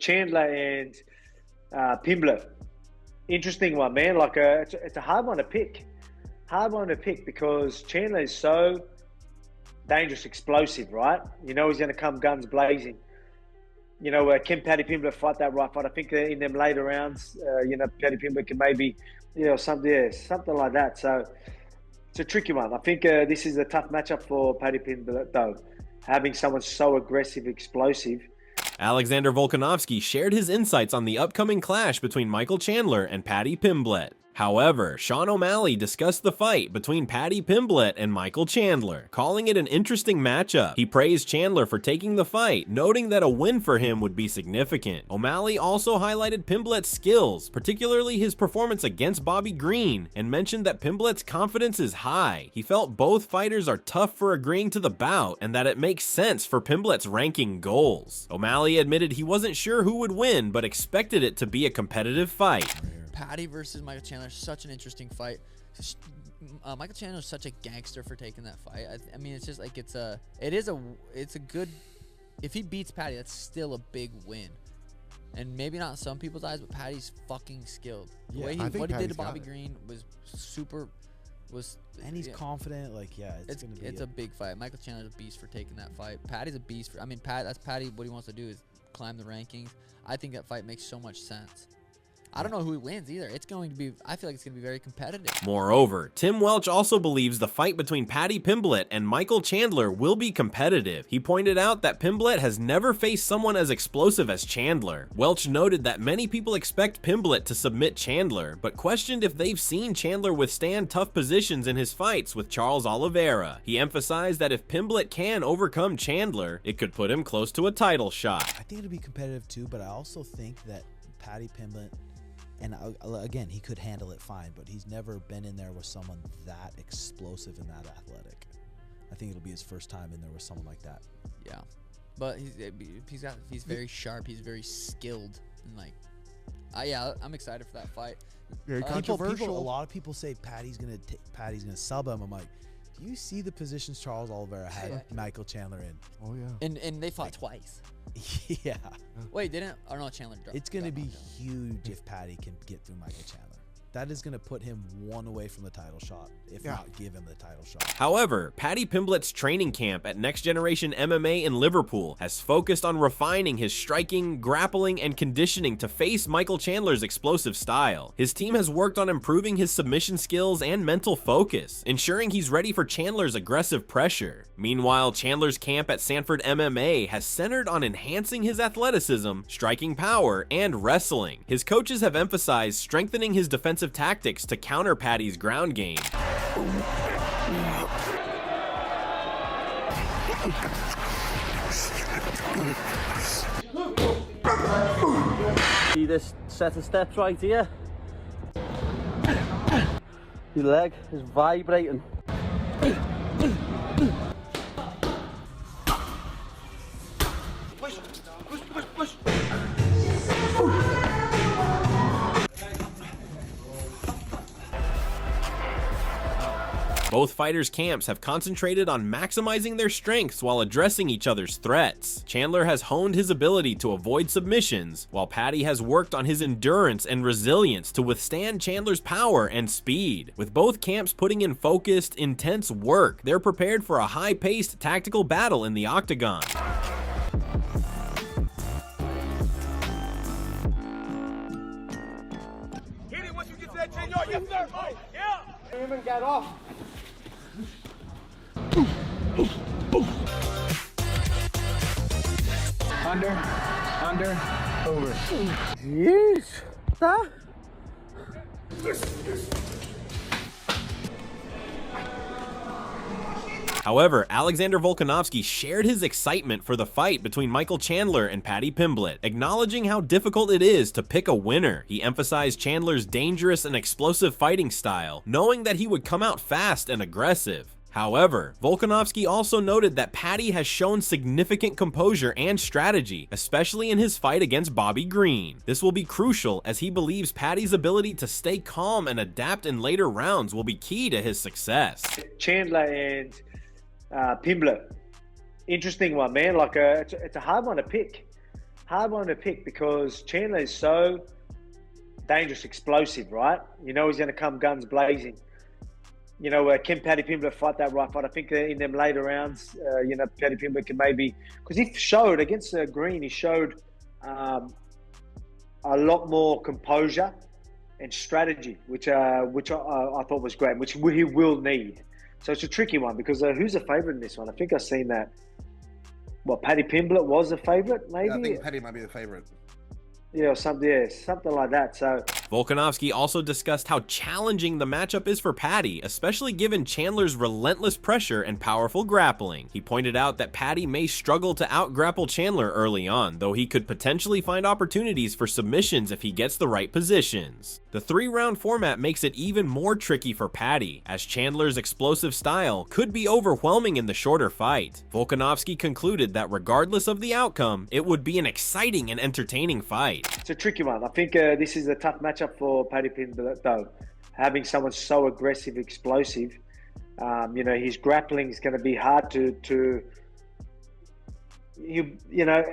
Chandler and Pimblett. Interesting one, man. Like it's a hard one to pick. Hard one to pick because Chandler is so dangerous, explosive, right? You know he's going to come guns blazing. You know, can Paddy Pimblett fight that right fight? I think in them later rounds, Paddy Pimblett can maybe, something like that. So it's a tricky one. I think this is a tough matchup for Paddy Pimblett, though. Having someone so aggressive, explosive. Alexander Volkanovski shared his insights on the upcoming clash between Michael Chandler and Paddy Pimblett. However, Sean O'Malley discussed the fight between Paddy Pimblett and Michael Chandler, calling it an interesting matchup. He praised Chandler for taking the fight, noting that a win for him would be significant. O'Malley also highlighted Pimblett's skills, particularly his performance against Bobby Green, and mentioned that Pimblett's confidence is high. He felt both fighters are tough for agreeing to the bout, and that it makes sense for Pimblett's ranking goals. O'Malley admitted he wasn't sure who would win, but expected it to be a competitive fight. Paddy versus Michael Chandler, such an interesting fight. Michael Chandler is such a gangster for taking that fight. I mean, it's just like it's a good. If he beats Paddy, that's still a big win. And maybe not in some people's eyes, but Paddy's fucking skilled. The way what he did to Bobby Green was super. And he's confident. Like, yeah, it's a big fight. Michael Chandler's a beast for taking that fight. Paddy's a beast. That's Paddy. What he wants to do is climb the rankings. I think that fight makes so much sense. I don't know who wins either. It's going to be, I feel like it's going to be very competitive. Moreover, Tim Welch also believes the fight between Paddy Pimblett and Michael Chandler will be competitive. He pointed out that Pimblett has never faced someone as explosive as Chandler. Welch noted that many people expect Pimblett to submit Chandler, but questioned if they've seen Chandler withstand tough positions in his fights with Charles Oliveira. He emphasized that if Pimblett can overcome Chandler, it could put him close to a title shot. I think it'll be competitive too, but I also think that Paddy Pimblett, and again, he could handle it fine, but he's never been in there with someone that explosive and that athletic. I think it'll be his first time in there with someone like that. Yeah, but he's very sharp. He's very skilled, and yeah, I'm excited for that fight. Very controversial. A lot of people say Paddy's gonna sub him. I'm like, do you see the positions Charles Oliveira had Michael Chandler in? Oh yeah. And they fought twice. Yeah. Wait, didn't? Or no, Chandler dropped. It's going to be huge if Paddy can get through Michael Chandler. That is going to put him one away from the title shot, if not give him the title shot. However, Paddy Pimblett's training camp at Next Generation MMA in Liverpool has focused on refining his striking, grappling, and conditioning to face Michael Chandler's explosive style. His team has worked on improving his submission skills and mental focus, ensuring he's ready for Chandler's aggressive pressure. Meanwhile, Chandler's camp at Sanford MMA has centered on enhancing his athleticism, striking power, and wrestling. His coaches have emphasized strengthening his defensive tactics to counter Paddy's ground game. See this set of steps right here? Your leg is vibrating. Both fighters' camps have concentrated on maximizing their strengths while addressing each other's threats. Chandler has honed his ability to avoid submissions, while Paddy has worked on his endurance and resilience to withstand Chandler's power and speed. With both camps putting in focused, intense work, they're prepared for a high-paced tactical battle in the octagon. Hit it once you get to that 10-yard. Yes, sir. Yeah. Even got off. Under, over. Jeez. That? However, Alexander Volkanovski shared his excitement for the fight between Michael Chandler and Paddy Pimblett, acknowledging how difficult it is to pick a winner. He emphasized Chandler's dangerous and explosive fighting style, knowing that he would come out fast and aggressive. However, Volkanovski also noted that Paddy has shown significant composure and strategy, especially in his fight against Bobby Green. This will be crucial as he believes Paddy's ability to stay calm and adapt in later rounds will be key to his success. Chandler and Pimblett. Interesting one, man. Like it's a hard one to pick. hard one to pick because Chandler is so dangerous, explosive, right? You know he's going to come guns blazing. You know, can Paddy Pimblett fight that right fight? I think in them later rounds, you know, Paddy Pimblett can maybe, because he showed against Green, he showed a lot more composure and strategy, which I thought was great, which he will need. So it's a tricky one because who's a favourite in this one? I think I've seen that. Well, Paddy Pimblett was a favourite, maybe? Yeah, I think Paddy might be the favourite. Yeah, something like that. So Volkanovski also discussed how challenging the matchup is for Paddy, especially given Chandler's relentless pressure and powerful grappling. He pointed out that Paddy may struggle to out-grapple Chandler early on, though he could potentially find opportunities for submissions if he gets the right positions. The 3-round format makes it even more tricky for Paddy, as Chandler's explosive style could be overwhelming in the shorter fight. Volkanovski concluded that regardless of the outcome, it would be an exciting and entertaining fight. it's a tricky one. I think this is a tough matchup for Paddy Pimblett, though. Having someone so aggressive, explosive, you know, his grappling is going to be hard to you know,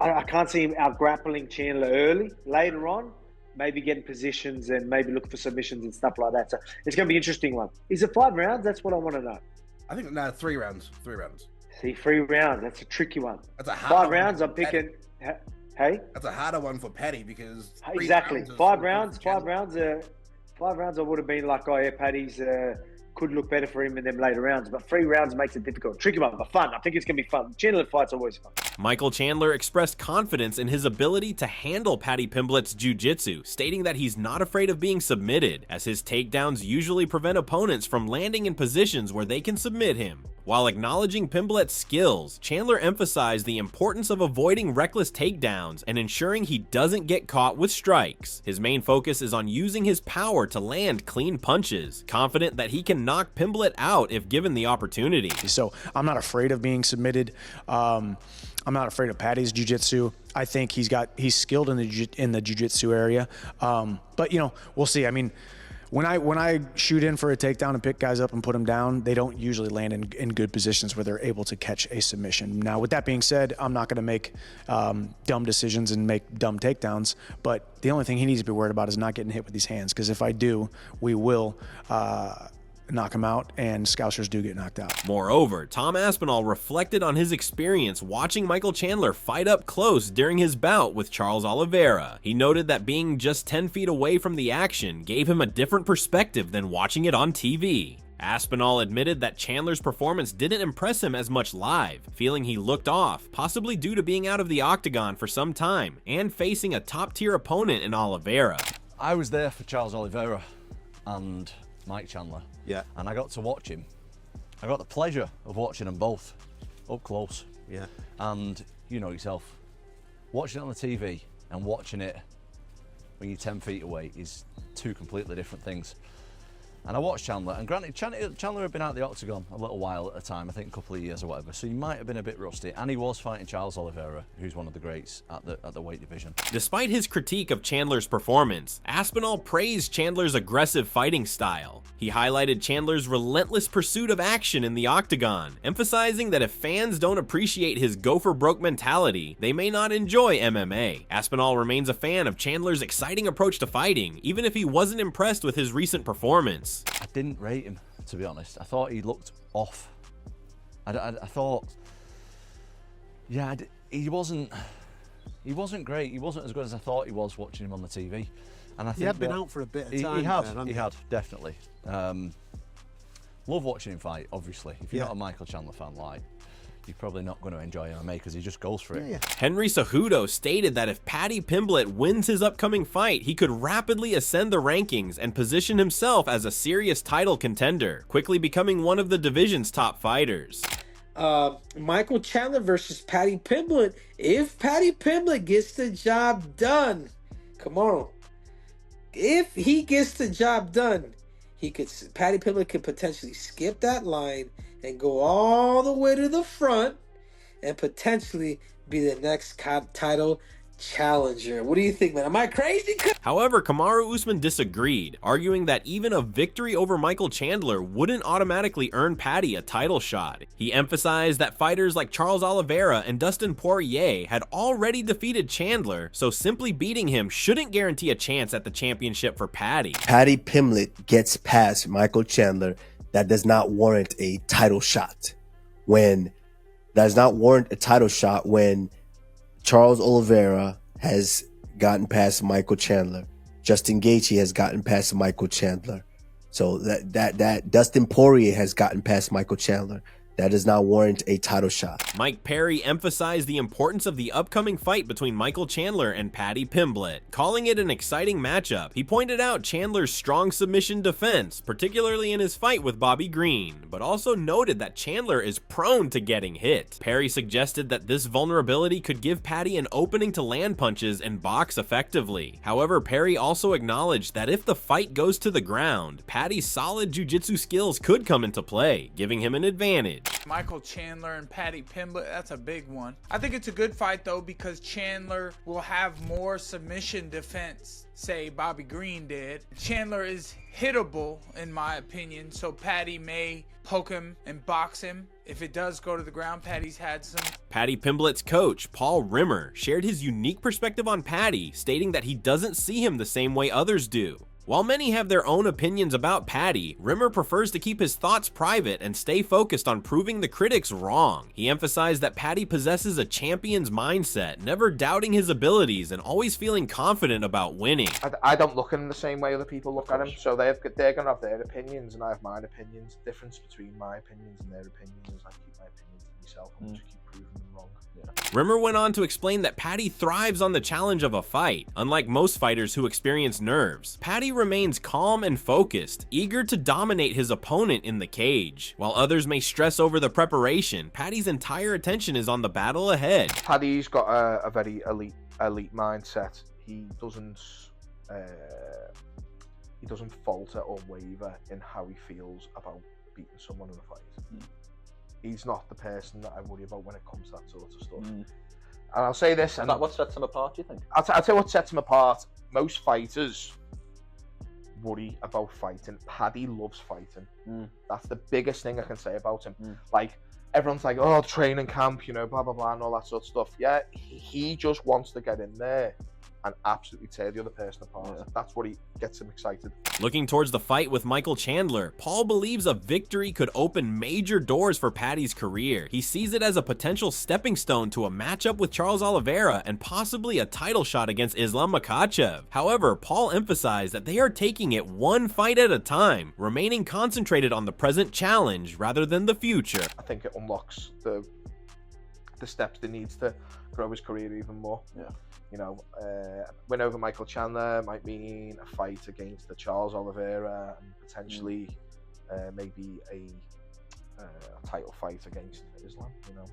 I can't see him out grappling Chandler early. Later on, maybe getting positions and maybe look for submissions and stuff like that. So it's going to be an interesting one. Is it 5 rounds? That's what I want to know. I think, no, 3 rounds. 3 rounds. See, 3 rounds. That's a tricky one. That's a 5 rounds, I'm picking. Hey? That's a harder one for Paddy because... Exactly. 5 rounds. 5 rounds. 5 rounds I would have been like, oh yeah, Paddy's could look better for him in them later rounds. But 3 rounds makes it difficult. Tricky one, but fun. I think it's going to be fun. Chandler fights are always fun. Michael Chandler expressed confidence in his ability to handle Paddy Pimblett's jiu-jitsu, stating that he's not afraid of being submitted, as his takedowns usually prevent opponents from landing in positions where they can submit him. While acknowledging Pimblett's skills, Chandler emphasized the importance of avoiding reckless takedowns and ensuring he doesn't get caught with strikes. His main focus is on using his power to land clean punches, confident that he can knock Pimblett out if given the opportunity. So I'm not afraid of being submitted. I'm not afraid of Paddy's jiu-jitsu. I think he's skilled in the jiu-jitsu area. But you know, we'll see. I mean, when I shoot in for a takedown and pick guys up and put them down, they don't usually land in good positions where they're able to catch a submission. Now, with that being said, I'm not going to make dumb decisions and make dumb takedowns, but the only thing he needs to be worried about is not getting hit with these hands, because if I do, we will knock him out, and Scousers do get knocked out. Moreover, Tom Aspinall reflected on his experience watching Michael Chandler fight up close during his bout with Charles Oliveira. He noted that being just 10 feet away from the action gave him a different perspective than watching it on TV. Aspinall admitted that Chandler's performance didn't impress him as much live, feeling he looked off, possibly due to being out of the octagon for some time and facing a top-tier opponent in Oliveira. I was there for Charles Oliveira and Mike Chandler. Yeah. And I got to watch him. I got the pleasure of watching them both up close. Yeah. And you know yourself, watching it on the TV and watching it when you're 10 feet away is 2 completely different things. And I watched Chandler, and granted, Chandler had been out the octagon a little while at the time, I think a couple of years or whatever, so he might have been a bit rusty, and he was fighting Charles Oliveira, who's one of the greats at the weight division. Despite his critique of Chandler's performance, Aspinall praised Chandler's aggressive fighting style. He highlighted Chandler's relentless pursuit of action in the octagon, emphasizing that if fans don't appreciate his go-for-broke mentality, they may not enjoy MMA. Aspinall remains a fan of Chandler's exciting approach to fighting, even if he wasn't impressed with his recent performance. I didn't rate him, to be honest. I thought he looked off. I thought, yeah, he wasn't great. He wasn't as good as I thought he was watching him on the TV. And I think he had been out for a bit of time. He had, definitely. Love watching him fight, obviously. If you're not a Michael Chandler fan, like, you're probably not going to enjoy MMA because he just goes for it. Yeah. Henry Cejudo stated that if Paddy Pimblett wins his upcoming fight, he could rapidly ascend the rankings and position himself as a serious title contender, quickly becoming one of the division's top fighters. Michael Chandler versus Paddy Pimblett. If Paddy Pimblett gets the job done, come on. If he gets the job done, Paddy Pimblett could potentially skip that line and go all the way to the front and potentially be the next title challenger. What do you think, man? Am I crazy? However, Kamaru Usman disagreed, arguing that even a victory over Michael Chandler wouldn't automatically earn Paddy a title shot. He emphasized that fighters like Charles Oliveira and Dustin Poirier had already defeated Chandler, so simply beating him shouldn't guarantee a chance at the championship for Paddy. Paddy Pimblett gets past Michael Chandler. That does not warrant a title shot. When Charles Oliveira has gotten past Michael Chandler. Justin Gaethje has gotten past Michael Chandler. So that Dustin Poirier has gotten past Michael Chandler. That does not warrant a title shot. Mike Perry emphasized the importance of the upcoming fight between Michael Chandler and Paddy Pimblett, calling it an exciting matchup. He pointed out Chandler's strong submission defense, particularly in his fight with Bobby Green, but also noted that Chandler is prone to getting hit. Perry suggested that this vulnerability could give Paddy an opening to land punches and box effectively. However, Perry also acknowledged that if the fight goes to the ground, Paddy's solid jiu-jitsu skills could come into play, giving him an advantage. Michael Chandler and Paddy Pimblett, that's a big one. I think it's a good fight though because Chandler will have more submission defense, say Bobby Green did. Chandler is hittable in my opinion, so Paddy may poke him and box him. If it does go to the ground, Paddy's had some. Paddy Pimblett's coach, Paul Rimmer, shared his unique perspective on Paddy, stating that he doesn't see him the same way others do. While many have their own opinions about Paddy, Rimmer prefers to keep his thoughts private and stay focused on proving the critics wrong. He emphasized that Paddy possesses a champion's mindset, never doubting his abilities and always feeling confident about winning. I don't look at him the same way other people look at him, so they're going to have their opinions and I have mine opinions. The difference between my opinions and their opinions is I keep my opinions to myself and just keep proving them wrong. Rimmer went on to explain that Paddy thrives on the challenge of a fight. Unlike most fighters who experience nerves, Paddy remains calm and focused, eager to dominate his opponent in the cage. While others may stress over the preparation, Paddy's entire attention is on the battle ahead. Paddy's got a very elite mindset. He doesn't falter or waver in how he feels about beating someone in a fight. He's not the person that I worry about when it comes to that sort of stuff. And I'll say this. Is that what sets him apart, do you think? I'll tell you what sets him apart. Most fighters worry about fighting. Paddy loves fighting. That's the biggest thing I can say about him. Like, everyone's like, oh, training camp, you know, blah, blah, blah, and all that sort of stuff. Yeah, he just wants to get in there and absolutely tear the other person apart. That's what he gets him excited. Looking towards the fight with Michael Chandler, Paul believes a victory could open major doors for Paddy's career. He sees it as a potential stepping stone to a matchup with Charles Oliveira and possibly a title shot against Islam Makhachev. However, Paul emphasized that they are taking it one fight at a time, remaining concentrated on the present challenge rather than the future. I think it unlocks the steps he needs to grow his career even more. You know, win over Michael Chandler might mean a fight against the Charles Oliveira and potentially maybe a title fight against Islam. You know,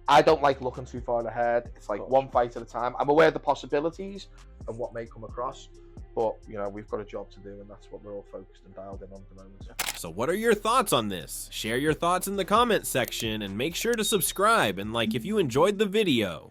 I don't like looking too far ahead. It's like one fight at a time. I'm aware of the possibilities and what may come across, but you know, we've got a job to do, and that's what we're all focused and dialed in on at the moment. So what are your thoughts on this? Share your thoughts in the comments section and make sure to subscribe and like if you enjoyed the video.